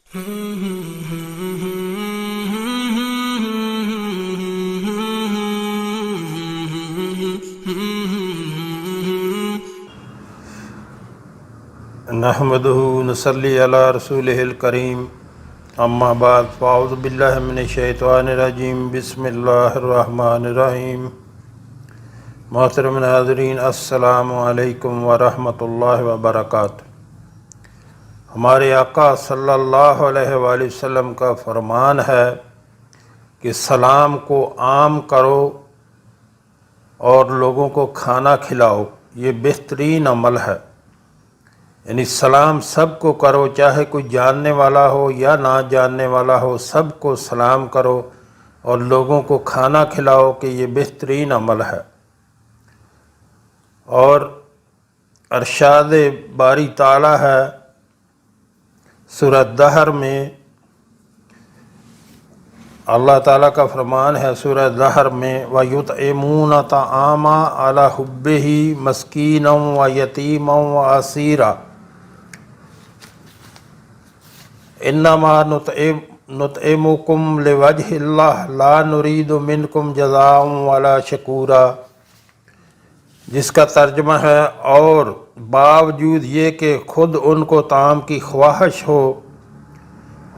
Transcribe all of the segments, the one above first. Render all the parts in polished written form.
نحمده نصلی علی رسولہ الکریم اما بعد فاعوذ باللہ من الشیطان الرجیم بسم اللہ الرحمن الرحیم۔ محترم ناظرین، السلام علیکم ورحمۃ اللہ وبرکاتہ۔ ہمارے آقا صلی اللہ علیہ وآلہ وسلم کا فرمان ہے کہ سلام کو عام کرو اور لوگوں کو کھانا کھلاؤ، یہ بہترین عمل ہے۔ یعنی سلام سب کو کرو، چاہے کوئی جاننے والا ہو یا نہ جاننے والا ہو، سب کو سلام کرو اور لوگوں کو کھانا کھلاؤ، کہ یہ بہترین عمل ہے۔ اور ارشاد باری تعالی ہے سورہ دہر میں، اللہ تعالیٰ کا فرمان ہے سورہ دہر میں، وَيُطْعِمُونَ الطَّعَامَ عَلَىٰ حُبِّهِ مِسْكِينًا وَيَتِيمًا وَأَسِيرًا انما نطعمکم لوجہ اللہ لا نرید منکم جزاء ولا شکورا، جس کا ترجمہ ہے، اور باوجود یہ کہ خود ان کو طعام کی خواہش ہو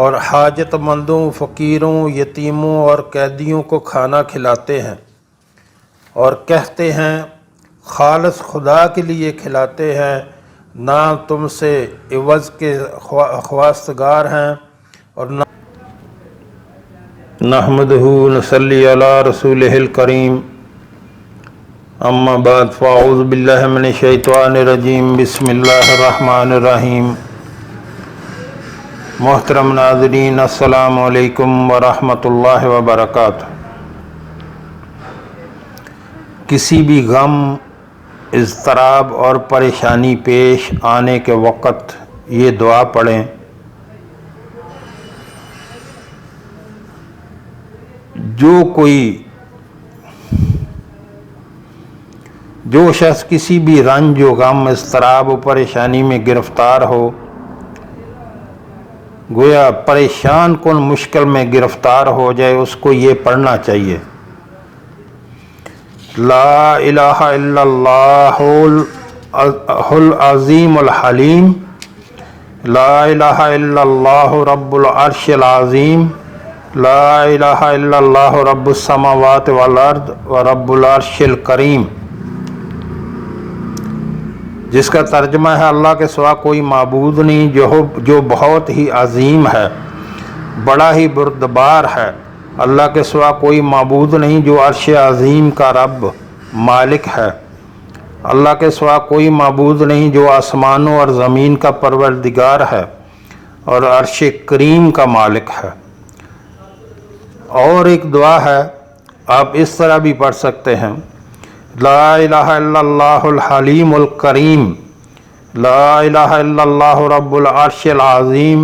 اور حاجت مندوں، فقیروں، یتیموں اور قیدیوں کو کھانا کھلاتے ہیں، اور کہتے ہیں خالص خدا کے لیے کھلاتے ہیں، نہ تم سے عوض کے خواستگار ہیں، اور نہ نحمدہ نصلی علی رسولہ الکریم اما بعد فاعوذ باللہ من الشیطان الرجیم بسم اللہ الرحمن الرحیم۔ محترم ناظرین، السلام علیکم ورحمۃ اللہ وبرکاتہ۔ کسی بھی غم، اضطراب اور پریشانی پیش آنے کے وقت یہ دعا پڑھیں، جو شخص کسی بھی رنج و غم، اضطراب و پریشانی میں گرفتار ہو، گویا پریشان کن مشکل میں گرفتار ہو جائے، اس کو یہ پڑھنا چاہیے، لا الہ الا اللہ العظیم الحلیم، لا الہ الا اللہ رب العرش العظیم، لا الہ الا اللہ رب السماوات والارض ورب العرش الکریم، جس کا ترجمہ ہے، اللہ کے سوا کوئی معبود نہیں جو بہت ہی عظیم ہے، بڑا ہی بردبار ہے۔ اللہ کے سوا کوئی معبود نہیں جو عرش عظیم کا رب مالک ہے۔ اللہ کے سوا کوئی معبود نہیں جو آسمانوں اور زمین کا پروردگار ہے اور عرش کریم کا مالک ہے۔ اور ایک دعا ہے، آپ اس طرح بھی پڑھ سکتے ہیں، لا الہ الا اللہ الحلیم الکریم، لا الہ الا اللہ رب العرش العظیم،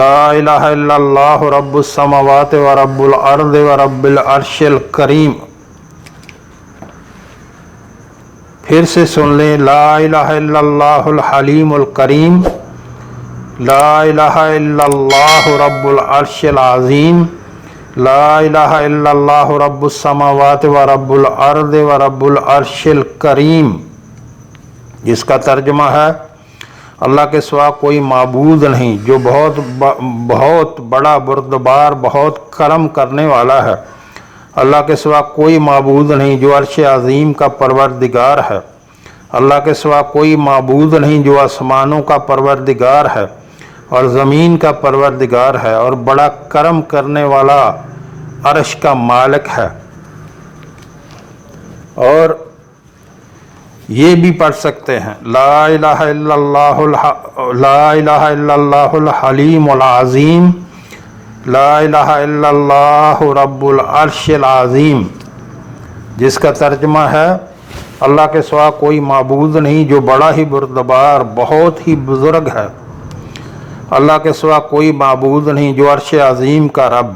لا الہ الا اللہ رب السماوات ورب الارض ورب العرش الکریم۔ پھر سے سن لیں، لا الہ الا اللہ الحلیم الکریم، لا الہ الا اللہ رب العرش العظیم، لا الہ الا اللہ رب السماوات ورب الارض ورب العرش الکریم، جس کا ترجمہ ہے، اللہ کے سوا کوئی معبود نہیں جو بہت بڑا بردبار، بہت کرم کرنے والا ہے۔ اللہ کے سوا کوئی معبود نہیں جو عرش عظیم کا پروردگار ہے۔ اللہ کے سوا کوئی معبود نہیں جو آسمانوں کا پروردگار ہے اور زمین کا پروردگار ہے، اور بڑا کرم کرنے والا عرش کا مالک ہے۔ اور یہ بھی پڑھ سکتے ہیں، لا الہ الا اللہ الحلیم العظیم، لا الہ الا اللہ رب العرش العظیم، جس کا ترجمہ ہے، اللہ کے سوا کوئی معبود نہیں جو بڑا ہی بردبار، بہت ہی بزرگ ہے۔ اللہ کے سوا کوئی معبود نہیں جو عرش عظیم کا رب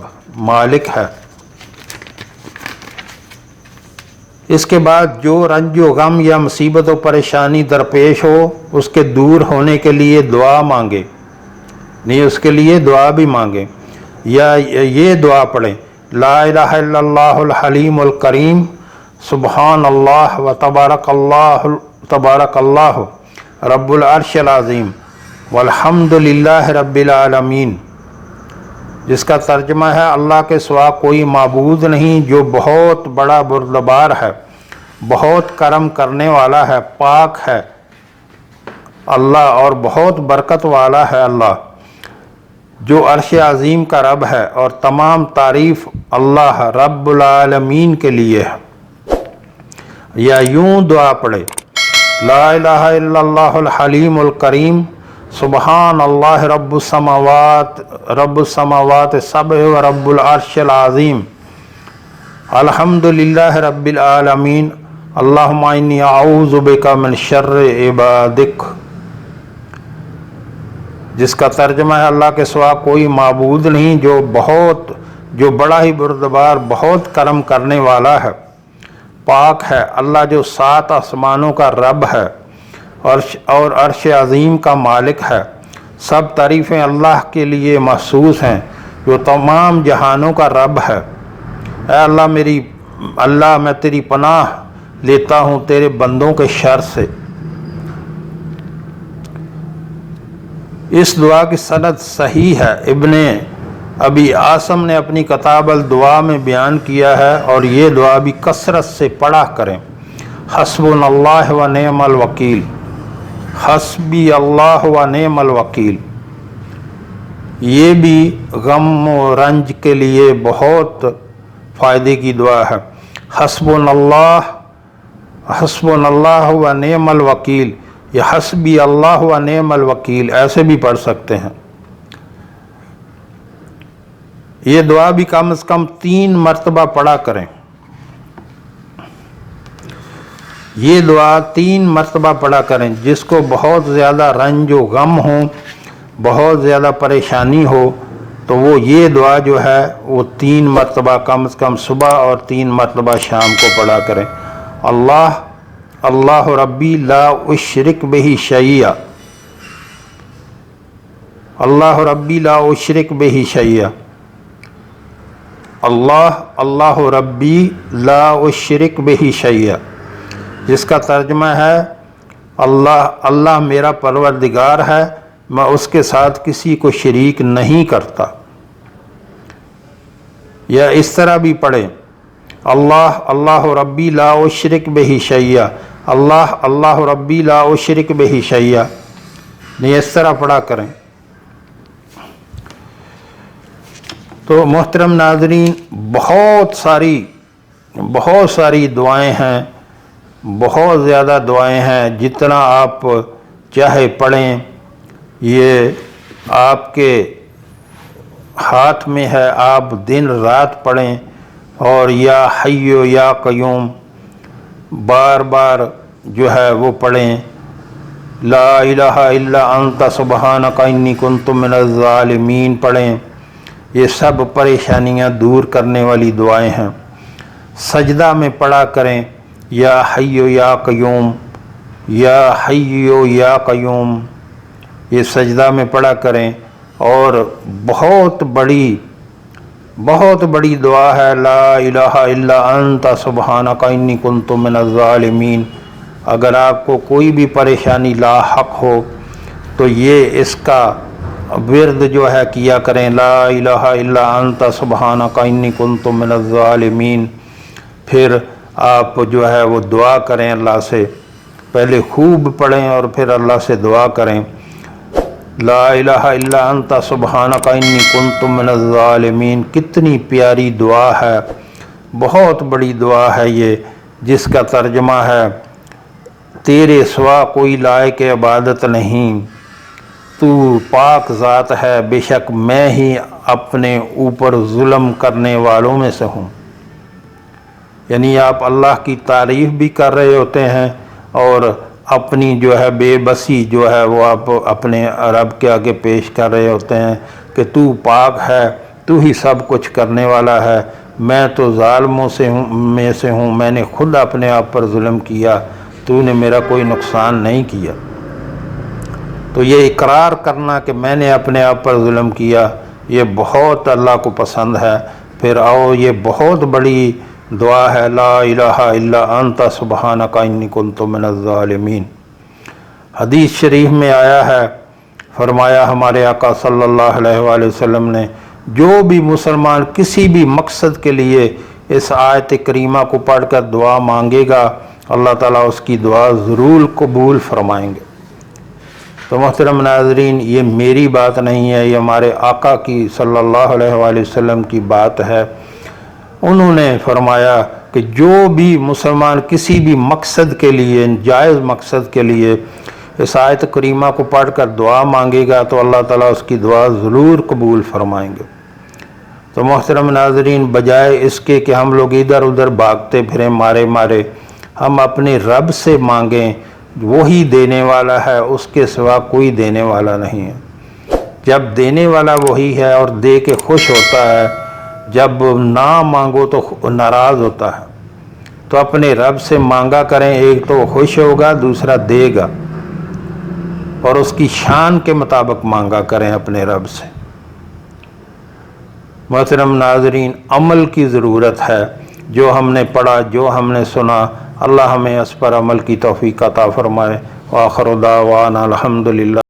مالک ہے۔ اس کے بعد جو رنج و غم یا مصیبت و پریشانی درپیش ہو، اس کے دور ہونے کے لیے دعا مانگے، نہیں اس کے لیے دعا بھی مانگیں، یا یہ دعا پڑھیں، لا الہ الا اللہ الحلیم الکریم سبحان اللہ و تبارک اللہ رب العرش العظیم والحمد للہ رب العالمین، جس کا ترجمہ ہے اللہ کے سوا کوئی معبود نہیں جو بہت بڑا بردبار ہے، بہت کرم کرنے والا ہے، پاک ہے اللہ اور بہت برکت والا ہے اللہ، جو عرش عظیم کا رب ہے، اور تمام تعریف اللہ رب العالمین کے لیے ہے۔ یا یوں دعا پڑھے، لا الہ الا اللہ الحلیم الکریم سبحان اللہ رب السماوات السبع و رب العرش العظیم الحمد للہ رب العالمین اللہم انی اعوذ بک من شر عبادک، جس کا ترجمہ ہے اللہ کے سوا کوئی معبود نہیں جو بڑا ہی بردبار بہت کرم کرنے والا ہے، پاک ہے اللہ جو 7 آسمانوں کا رب ہے اور عرش عظیم کا مالک ہے، سب تعریفیں اللہ کے لیے مخصوص ہیں جو تمام جہانوں کا رب ہے۔ اے اللہ میں تیری پناہ لیتا ہوں تیرے بندوں کے شر سے۔ اس دعا کی سند صحیح ہے، ابن ابی عاصم نے اپنی کتاب الدعا میں بیان کیا ہے، اور یہ دعا بھی کثرت سے پڑھا کریں، حسبنا اللہ و نعم الوکیل، حسبی اللہ و نعم الوکیل۔ یہ بھی غم و رنج کے لیے بہت فائدے کی دعا ہے، حسبنا اللہ و نعم الوکیل، یا حسبی اللہ و نعم الوکیل ایسے بھی پڑھ سکتے ہیں۔ یہ دعا بھی کم از کم 3 مرتبہ پڑھا کریں، یہ دعا 3 مرتبہ پڑھا کریں۔ جس کو بہت زیادہ رنج و غم ہو، بہت زیادہ پریشانی ہو، تو وہ یہ دعا جو ہے وہ 3 مرتبہ کم از کم صبح اور 3 مرتبہ شام کو پڑھا کریں۔ اللہ ربی لا اشرک بہ شیئا، اللہ ربی لا اشرک بہ شیئا، اللہ ربی لا اشرک بہ شیئا، جس کا ترجمہ ہے اللہ میرا پروردگار ہے، میں اس کے ساتھ کسی کو شریک نہیں کرتا۔ یا اس طرح بھی پڑھیں، اللہ ربی لا اشرک بہ شیئا، اللہ ربی لا اشرک بہ شیئا، نہیں اس طرح پڑھا کریں۔ تو محترم ناظرین، بہت ساری دعائیں ہیں، بہت زیادہ دعائیں ہیں، جتنا آپ چاہے پڑھیں، یہ آپ کے ہاتھ میں ہے، آپ دن رات پڑھیں، اور یا حی یا قیوم بار بار جو ہے وہ پڑھیں، لا الہ الا انت سبحانک انی کنت من الظالمین پڑھیں۔ یہ سب پریشانیاں دور کرنے والی دعائیں ہیں۔ سجدہ میں پڑھا کریں، یا حی یا قیوم، یا حی یا قیوم، یہ سجدہ میں پڑھا کریں۔ اور بہت بڑی دعا ہے، لا الہ الا انت سبحانک انی کنت من الظالمین۔ اگر آپ کو کوئی بھی پریشانی لاحق ہو تو یہ اس کا ورد جو ہے کیا کریں، لا الہ الا انت سبحانک انی کنت من الظالمین۔ پھر آپ جو ہے وہ دعا کریں اللہ سے، پہلے خوب پڑھیں اور پھر اللہ سے دعا کریں، لا الہ الا انت سبحانک انی کنت من الظالمین۔ کتنی پیاری دعا ہے، بہت بڑی دعا ہے یہ، جس کا ترجمہ ہے، تیرے سوا کوئی لائق عبادت نہیں، تو پاک ذات ہے، بے شک میں ہی اپنے اوپر ظلم کرنے والوں میں سے ہوں۔ یعنی آپ اللہ کی تعریف بھی کر رہے ہوتے ہیں، اور اپنی جو ہے بے بسی جو ہے وہ آپ اپنے رب کے آگے پیش کر رہے ہوتے ہیں کہ تو پاک ہے، تو ہی سب کچھ کرنے والا ہے، میں تو ظالموں میں سے ہوں، میں نے خود اپنے آپ پر ظلم کیا، تو نے میرا کوئی نقصان نہیں کیا۔ تو یہ اقرار کرنا کہ میں نے اپنے آپ پر ظلم کیا، یہ بہت اللہ کو پسند ہے۔ پھر آؤ، یہ بہت بڑی دعا ہے، لا الہ الا انت سبحانک انی کنت من الظالمین۔ حدیث شریف میں آیا ہے، فرمایا ہمارے آقا صلی اللہ علیہ وآلہ وسلم نے، جو بھی مسلمان کسی بھی مقصد کے لیے اس آیت کریمہ کو پڑھ کر دعا مانگے گا، اللہ تعالیٰ اس کی دعا ضرور قبول فرمائیں گے۔ تو محترم ناظرین، یہ میری بات نہیں ہے، یہ ہمارے آقا کی صلی اللہ علیہ وآلہ وسلم کی بات ہے۔ انہوں نے فرمایا کہ جو بھی مسلمان کسی بھی مقصد کے لیے، جائز مقصد کے لیے اس آیت کریمہ کو پڑھ کر دعا مانگے گا تو اللہ تعالیٰ اس کی دعا ضرور قبول فرمائیں گے۔ تو محترم ناظرین، بجائے اس کے کہ ہم لوگ ادھر ادھر بھاگتے پھریں مارے، ہم اپنے رب سے مانگیں، وہی دینے والا ہے، اس کے سوا کوئی دینے والا نہیں ہے۔ جب دینے والا وہی ہے اور دے کے خوش ہوتا ہے، جب نہ مانگو تو ناراض ہوتا ہے۔ تو اپنے رب سے مانگا کریں، ایک تو خوش ہوگا، دوسرا دے گا، اور اس کی شان کے مطابق مانگا کریں اپنے رب سے۔ محترم ناظرین، عمل کی ضرورت ہے۔ جو ہم نے پڑھا، جو ہم نے سنا، اللہ ہمیں اس پر عمل کی توفیق عطا فرمائے۔ وآخر دعوانا الحمدللہ۔